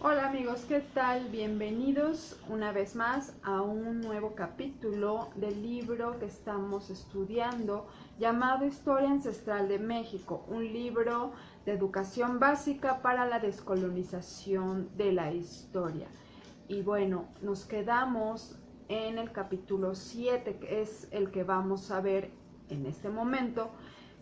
Hola amigos, ¿qué tal? Bienvenidos una vez más a un nuevo capítulo del libro que estamos estudiando llamado Historia Ancestral de México, un libro de educación básica para la descolonización de la historia. Y bueno, nos quedamos en el capítulo 7, que es el que vamos a ver en este momento,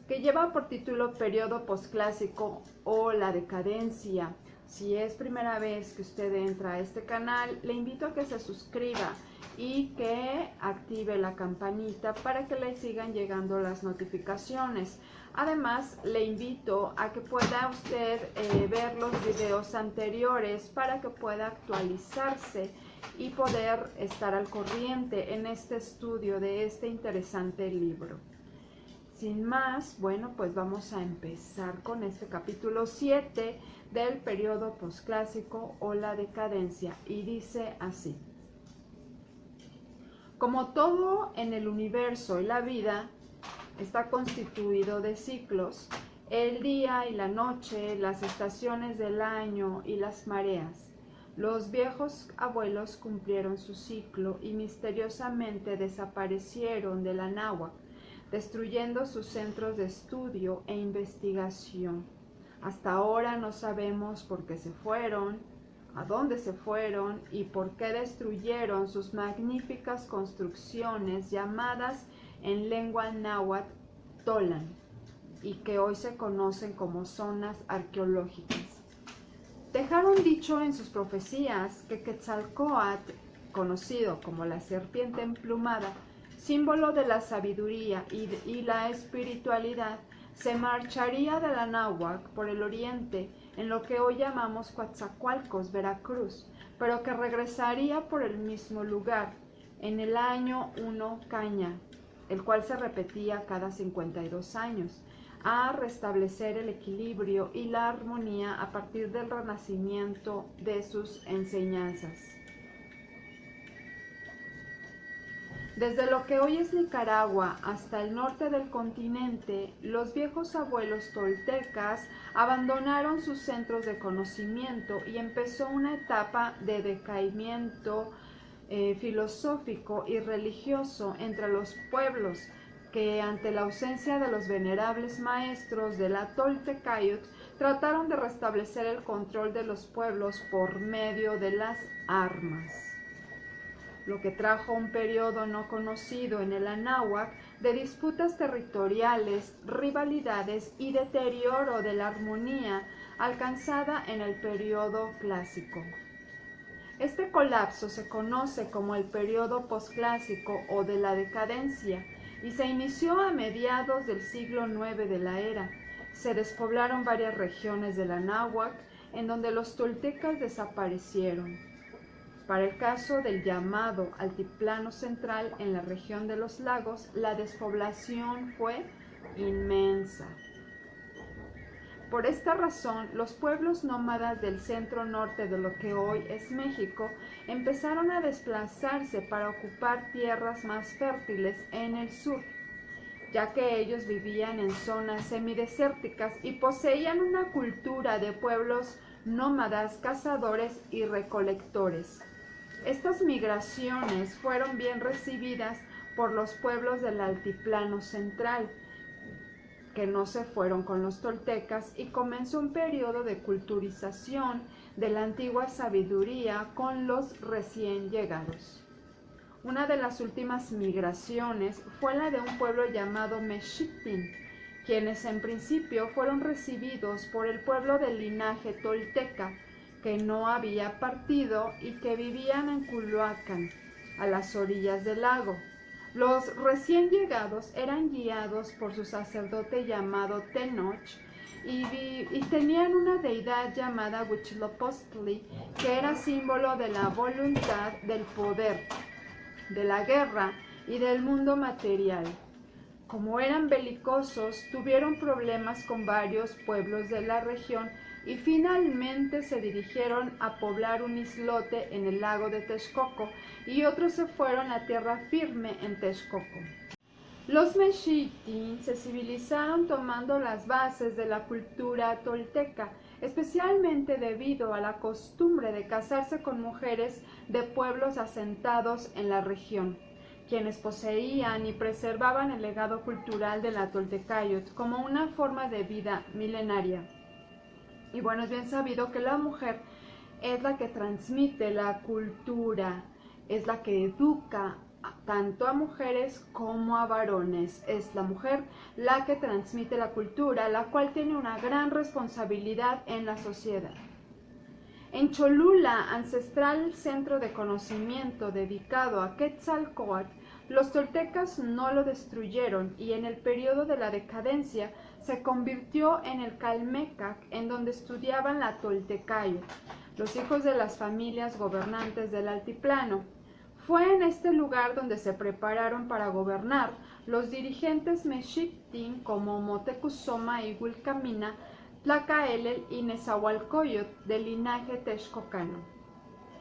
que lleva por título Periodo Posclásico o la Decadencia. Si es primera vez que usted entra a este canal, le invito a que se suscriba y que active la campanita para que le sigan llegando las notificaciones. Además, le invito a que pueda usted ver los videos anteriores para que pueda actualizarse y poder estar al corriente en este estudio de este interesante libro. Sin más, bueno, pues vamos a empezar con este capítulo 7 del periodo posclásico o la decadencia, y dice así: como todo en el universo y la vida está constituido de ciclos, el día y la noche, las estaciones del año y las mareas, los viejos abuelos cumplieron su ciclo y misteriosamente desaparecieron de la náhuatl, destruyendo sus centros de estudio e investigación. Hasta ahora no sabemos por qué se fueron, a dónde se fueron y por qué destruyeron sus magníficas construcciones llamadas en lengua náhuatl Tolan, y que hoy se conocen como zonas arqueológicas. Dejaron dicho en sus profecías que Quetzalcóatl, conocido como la serpiente emplumada, símbolo de la sabiduría y la espiritualidad, se marcharía de la náhuatl por el oriente en lo que hoy llamamos Coatzacoalcos, Veracruz, pero que regresaría por el mismo lugar en el año 1 Caña, el cual se repetía cada 52 años, a restablecer el equilibrio y la armonía a partir del renacimiento de sus enseñanzas. Desde lo que hoy es Nicaragua hasta el norte del continente, los viejos abuelos toltecas abandonaron sus centros de conocimiento y empezó una etapa de decaimiento filosófico y religioso entre los pueblos que, ante la ausencia de los venerables maestros de la Toltecayotl, trataron de restablecer el control de los pueblos por medio de las armas, lo que trajo un periodo no conocido en el Anáhuac de disputas territoriales, rivalidades y deterioro de la armonía alcanzada en el periodo clásico. Este colapso se conoce como el periodo posclásico o de la decadencia y se inició a mediados del siglo IX de la era. Se despoblaron varias regiones del Anáhuac en donde los toltecas desaparecieron. Para el caso del llamado Altiplano Central en la región de los lagos, la despoblación fue inmensa. Por esta razón, los pueblos nómadas del centro norte de lo que hoy es México empezaron a desplazarse para ocupar tierras más fértiles en el sur, ya que ellos vivían en zonas semidesérticas y poseían una cultura de pueblos nómadas, cazadores y recolectores. Estas migraciones fueron bien recibidas por los pueblos del Altiplano Central, que no se fueron con los toltecas, y comenzó un periodo de culturización de la antigua sabiduría con los recién llegados. Una de las últimas migraciones fue la de un pueblo llamado Mexitin, quienes en principio fueron recibidos por el pueblo del linaje tolteca, que no había partido y que vivían en Culhuacán, a las orillas del lago. Los recién llegados eran guiados por su sacerdote llamado Tenoch y tenían una deidad llamada Huitzilopochtli, que era símbolo de la voluntad, del poder, de la guerra y del mundo material. Como eran belicosos, tuvieron problemas con varios pueblos de la región y finalmente se dirigieron a poblar un islote en el lago de Texcoco, y otros se fueron a tierra firme en Texcoco. Los Mexitin se civilizaron tomando las bases de la cultura tolteca, especialmente debido a la costumbre de casarse con mujeres de pueblos asentados en la región, quienes poseían y preservaban el legado cultural de la Toltecayotl como una forma de vida milenaria. Y bueno, es bien sabido que la mujer es la que transmite la cultura, es la que educa tanto a mujeres como a varones. Es la mujer la que transmite la cultura, la cual tiene una gran responsabilidad en la sociedad. En Cholula, ancestral centro de conocimiento dedicado a Quetzalcóatl, los toltecas no lo destruyeron y en el periodo de la decadencia se convirtió en el Calmecac, en donde estudiaban la Toltecayotl, los hijos de las familias gobernantes del altiplano. Fue en este lugar donde se prepararon para gobernar los dirigentes Mexitin como Motecuzoma y Huilcamina, Tlacaelel y Nezahualcóyotl del linaje texcocano.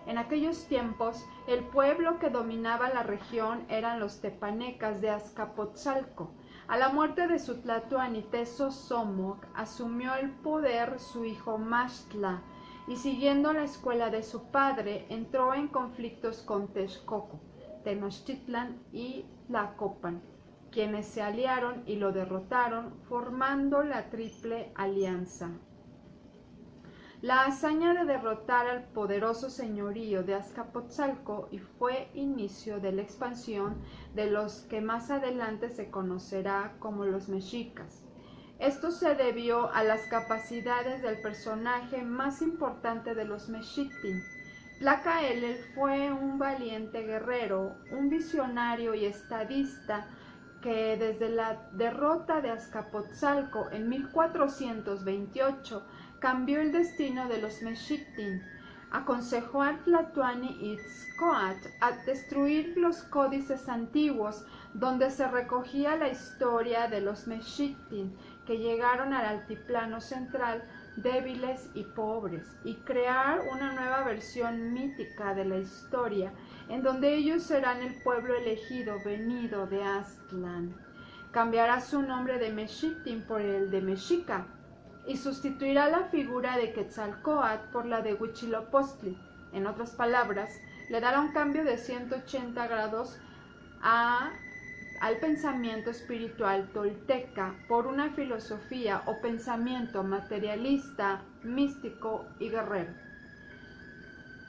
En aquellos tiempos, el pueblo que dominaba la región eran los tepanecas de Azcapotzalco. A la muerte de su tlatoani Tezosomoc, asumió el poder su hijo Maxtla, y siguiendo la escuela de su padre, entró en conflictos con Texcoco, Tenochtitlan y Tlacopan, quienes se aliaron y lo derrotaron, formando la Triple Alianza. La hazaña de derrotar al poderoso señorío de Azcapotzalco fue inicio de la expansión de los que más adelante se conocerá como los mexicas. Esto se debió a las capacidades del personaje más importante de los Mexitin. Tlacaelel fue un valiente guerrero, un visionario y estadista que desde la derrota de Azcapotzalco en 1428 cambió el destino de los Mexitin. Aconsejó a Tlatoani Itzcoatl a destruir los códices antiguos donde se recogía la historia de los Mexitin que llegaron al altiplano central débiles y pobres, y crear una nueva versión mítica de la historia, en donde ellos serán el pueblo elegido venido de Aztlán. Cambiará su nombre de Mexitin por el de Mexica, y sustituirá la figura de Quetzalcóatl por la de Huitzilopochtli. En otras palabras, le dará un cambio de 180 grados al pensamiento espiritual tolteca por una filosofía o pensamiento materialista, místico y guerrero.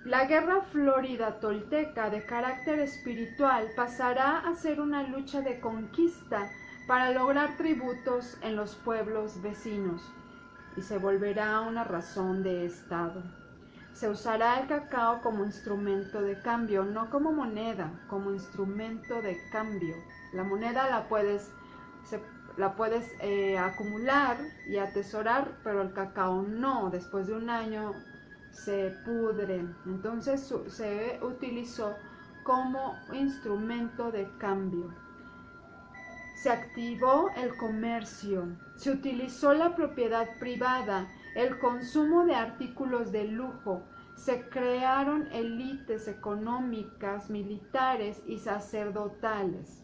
La guerra florida tolteca de carácter espiritual pasará a ser una lucha de conquista para lograr tributos en los pueblos vecinos y se volverá una razón de Estado. Se usará el cacao como instrumento de cambio, no como moneda, como instrumento de cambio. La moneda la puedes acumular y atesorar, pero el cacao no. Después de un año se pudre. Entonces se utilizó como instrumento de cambio. Se activó el comercio, se utilizó la propiedad privada, el consumo de artículos de lujo, se crearon élites económicas, militares y sacerdotales.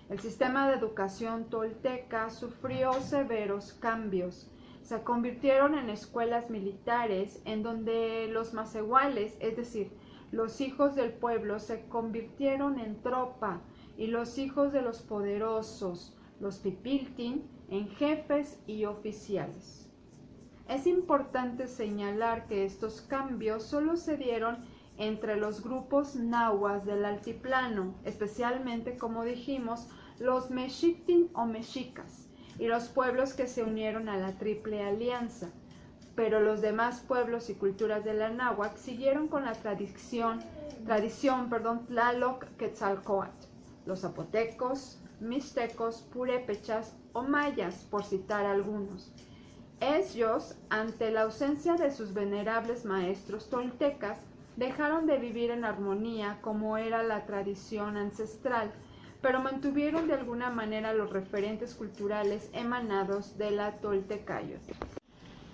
El sistema de educación tolteca sufrió severos cambios. Se convirtieron en escuelas militares en donde los macehuales, es decir, los hijos del pueblo, se convirtieron en tropa y los hijos de los poderosos, los pipiltin, en jefes y oficiales. Es importante señalar que estos cambios solo se dieron entre los grupos nahuas del altiplano, especialmente, como dijimos, los Mexitin o mexicas, y los pueblos que se unieron a la Triple Alianza. Pero los demás pueblos y culturas de la náhuatl siguieron con la tradición Tlaloc-Quetzalcóatl, los zapotecos, mixtecos, purépechas o mayas, por citar algunos. Ellos, ante la ausencia de sus venerables maestros toltecas, dejaron de vivir en armonía como era la tradición ancestral, pero mantuvieron de alguna manera los referentes culturales emanados de la Toltecayotl.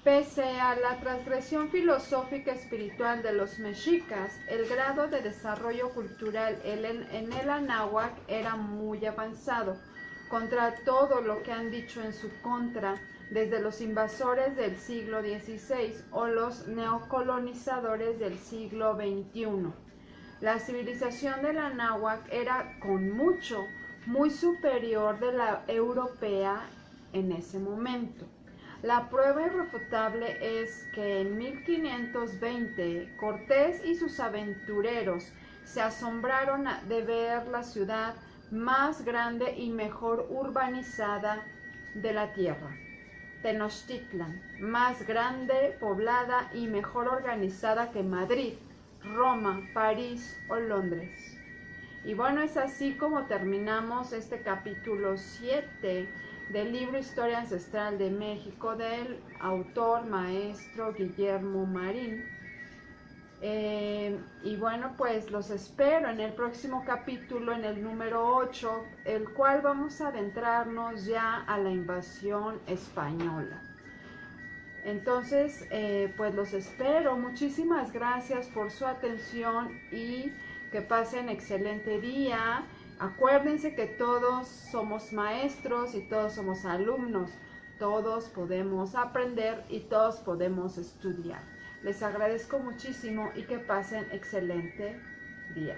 Pese a la transgresión filosófica espiritual de los mexicas, el grado de desarrollo cultural en el Anáhuac era muy avanzado, contra todo lo que han dicho en su contra, desde los invasores del siglo XVI o los neocolonizadores del siglo XXI. La civilización del Anáhuac era con mucho, muy superior de la europea en ese momento. La prueba irrefutable es que en 1520 Cortés y sus aventureros se asombraron de ver la ciudad más grande y mejor urbanizada de la tierra, Tenochtitlan, más grande, poblada y mejor organizada que Madrid, Roma, París o Londres. Y bueno, es así como terminamos este capítulo 7 del libro Historia Ancestral de México del autor maestro Guillermo Marín. Y bueno, pues los espero en el próximo capítulo, en el número 8, el cual vamos a adentrarnos ya a la invasión española. Entonces, pues los espero. Muchísimas gracias por su atención y que pasen excelente día. Acuérdense que todos somos maestros y todos somos alumnos. Todos podemos aprender y todos podemos estudiar. Les agradezco muchísimo y que pasen excelente día.